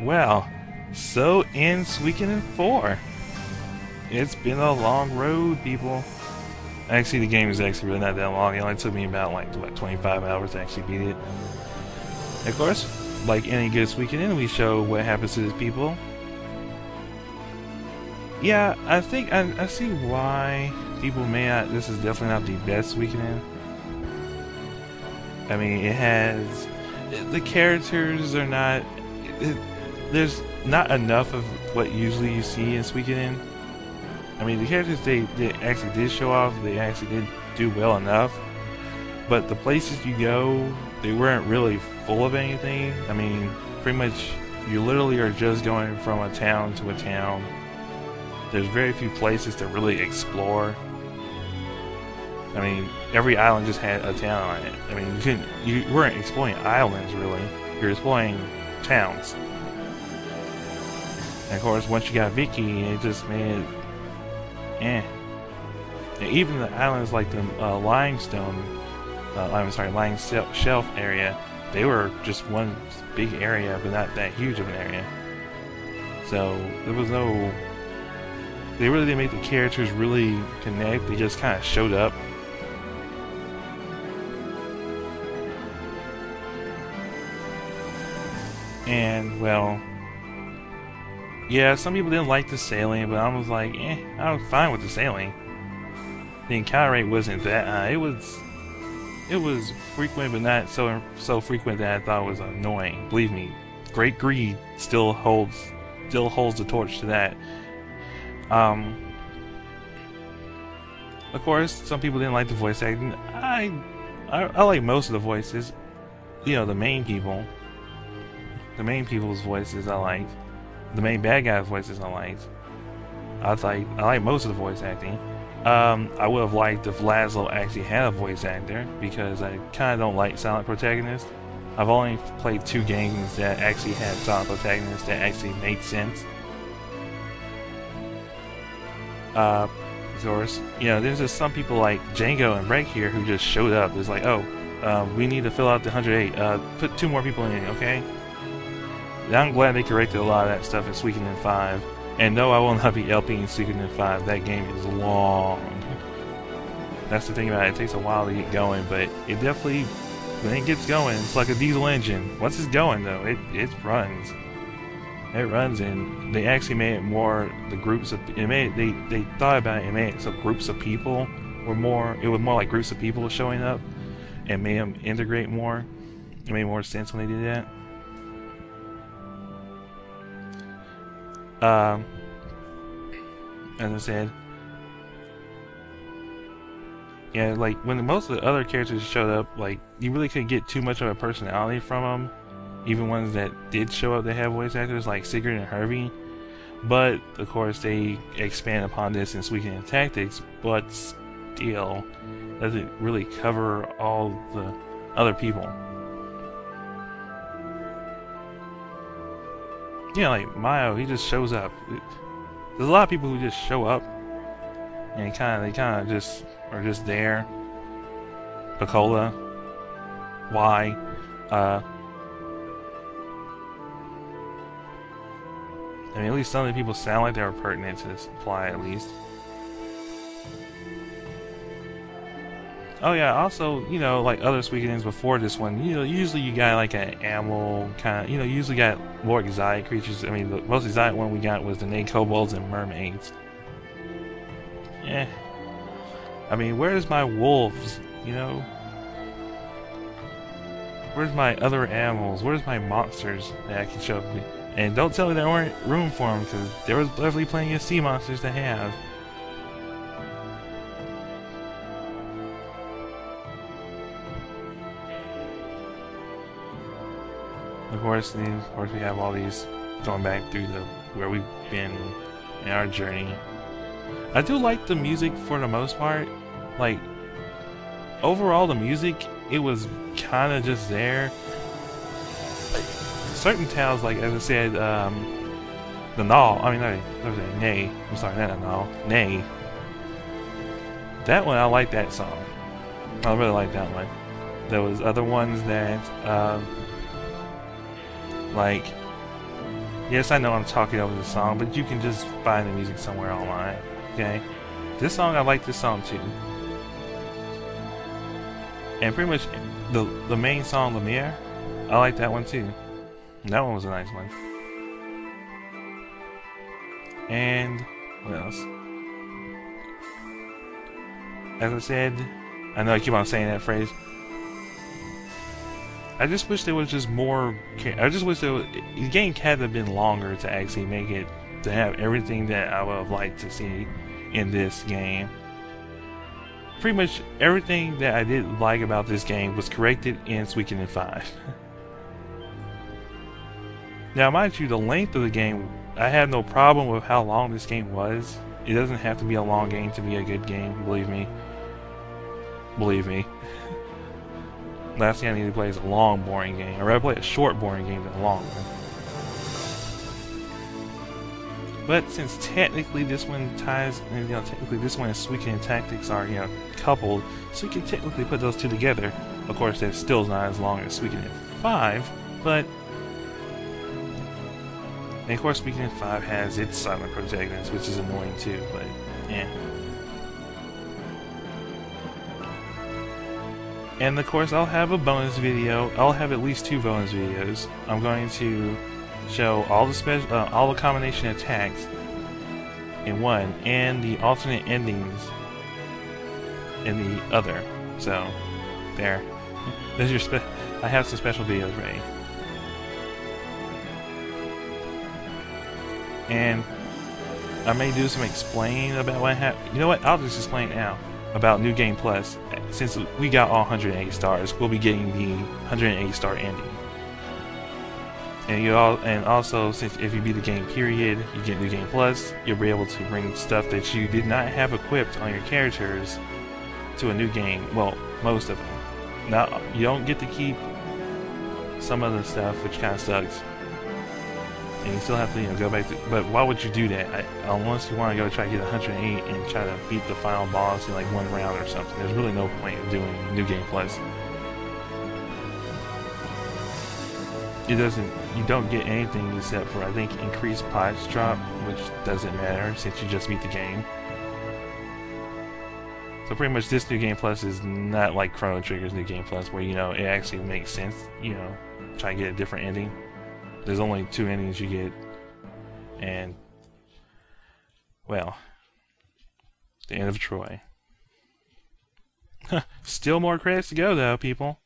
Well, so ends Suikoden 4. It's been a long road, people. Actually, the game is actually really not that long. It only took me about, like, what, 25 hours to actually beat it. Of course, like any good Suikoden, we show what happens to the people. Yeah, I think I see why people may not. This is definitely not the best Suikoden. I mean, it has the characters are not. There's not enough of what usually you see in Suikoden. I mean, the characters they actually did show off. They actually did do well enough. But the places you go, they weren't really full of anything. I mean, pretty much you literally are just going from a town to a town. There's very few places to really explore. I mean, every island just had a town on it. I mean, you weren't exploring islands really. You're exploring towns. And of course, once you got Vicky, it just made it, and even the islands like the limestone, lying shelf area, they were just one big area, but not that huge of an area. So there was no. They really didn't make the characters really connect. They just kind of showed up. And, well, yeah, some people didn't like the sailing, but I was like, I was fine with the sailing. The encounter rate wasn't that high. It was frequent, but not so frequent that I thought it was annoying. Believe me, Great Greed still holds the torch to that. Of course, some people didn't like the voice acting. I like most of the voices. You know, the main people. The main people's voices I liked. The main bad guys' voices I liked. I like most of the voice acting. I would have liked if Laszlo actually had a voice actor, because I kind of don't like silent protagonists. I've only played 2 games that actually had silent protagonists that actually made sense. Of course, you know, there's just some people like Django and Break here who just showed up. It's like, oh, we need to fill out the 108. Put 2 more people in, okay? And I'm glad they corrected a lot of that stuff in Suikoden 5. And no, I will not be LPing Suikoden 5. That game is long. That's the thing about it. It takes a while to get going, but it definitely, when it gets going, it's like a diesel engine. Once it's going, though, it runs. It runs, and they actually made it more the groups of. They thought about it and made it so groups of people were more. It was more like groups of people showing up, and made them integrate more. It made more sense when they did that. As I said, yeah, like when most of the other characters showed up, like you really couldn't get too much of a personality from them. Even ones that did show up that have voice actors, like Sigurd and Hervey. But of course, they expand upon this in Suikoden Tactics, but still doesn't really cover all the other people. Yeah, like Mayo, he just shows up. There's a lot of people who just show up, and they kind of just are just there. Piccola, why? I mean, at least some of the people sound like they were pertinent to this plot, at least. Oh yeah, also, you know, like other Suikodens before this one, you know, usually you got like an animal kind of, you know, usually got more exotic creatures. I mean, the most exotic one we got was the naked kobolds and mermaids. Eh. I mean, where's my wolves, you know? Where's my other animals? Where's my monsters that I can show up with? And don't tell me there weren't room for them, because there was definitely plenty of sea monsters to have. Of course, we have all these going back through where we've been in our journey. I do like the music for the most part. Like, overall, the music, it was kind of just there. Certain towns, like as I said, the Null. I mean, no, Nay. I'm sorry, not Null. Nay. That one, I like that song. I really like that one. There was other ones that, like, Yes, I know I'm talking over the song, but you can just find the music somewhere online, okay? This song, I like this song too. And pretty much the main song, Lemire, I like that one too. That one was a nice one. And what else? As I said, I know I keep on saying that phrase. I just wish there was just more. I just wish the game had to have been longer to actually make it, to have everything that I would have liked to see in this game. Pretty much everything that I didn't like about this game was corrected in Suikoden 5. Now, mind you, the length of the game, I had no problem with how long this game was. It doesn't have to be a long game to be a good game, believe me. Believe me. Last thing I need to play is a long, boring game. I'd rather play a short, boring game than a long one. But since technically this one ties, and technically this one and Suikoden Tactics are, coupled, so we can technically put those two together. Of course, that still is not as long as Suikoden 5, but... And of course, Suikoden 5 has its silent protagonist, which is annoying too, but, yeah. And of course, I'll have a bonus video. I'll have at least 2 bonus videos. I'm going to show all the combination attacks in one, and the alternate endings in the other. So, there. There's your I have some special videos ready. And I may do some explaining about what happened. You know what? I'll just explain now about New Game Plus. Since we got all 108 stars, we'll be getting the 108 star ending. And also, since if you beat the game period, you get New Game Plus, you'll be able to bring stuff that you did not have equipped on your characters to a new game. Well, most of them. Now, you don't get to keep some of the stuff, which kind of sucks. And you still have to, go back to... But why would you do that? Unless you want to go try to get 108 and try to beat the final boss in like one round or something. There's really no point in doing New Game Plus. It doesn't... You don't get anything except for, I think, increased pots drop, which doesn't matter since you just beat the game. So pretty much this New Game Plus is not like Chrono Trigger's New Game Plus, where, it actually makes sense, try to get a different ending. There's only 2 endings you get, and, well, the end of Troy. Still more credits to go, though, people.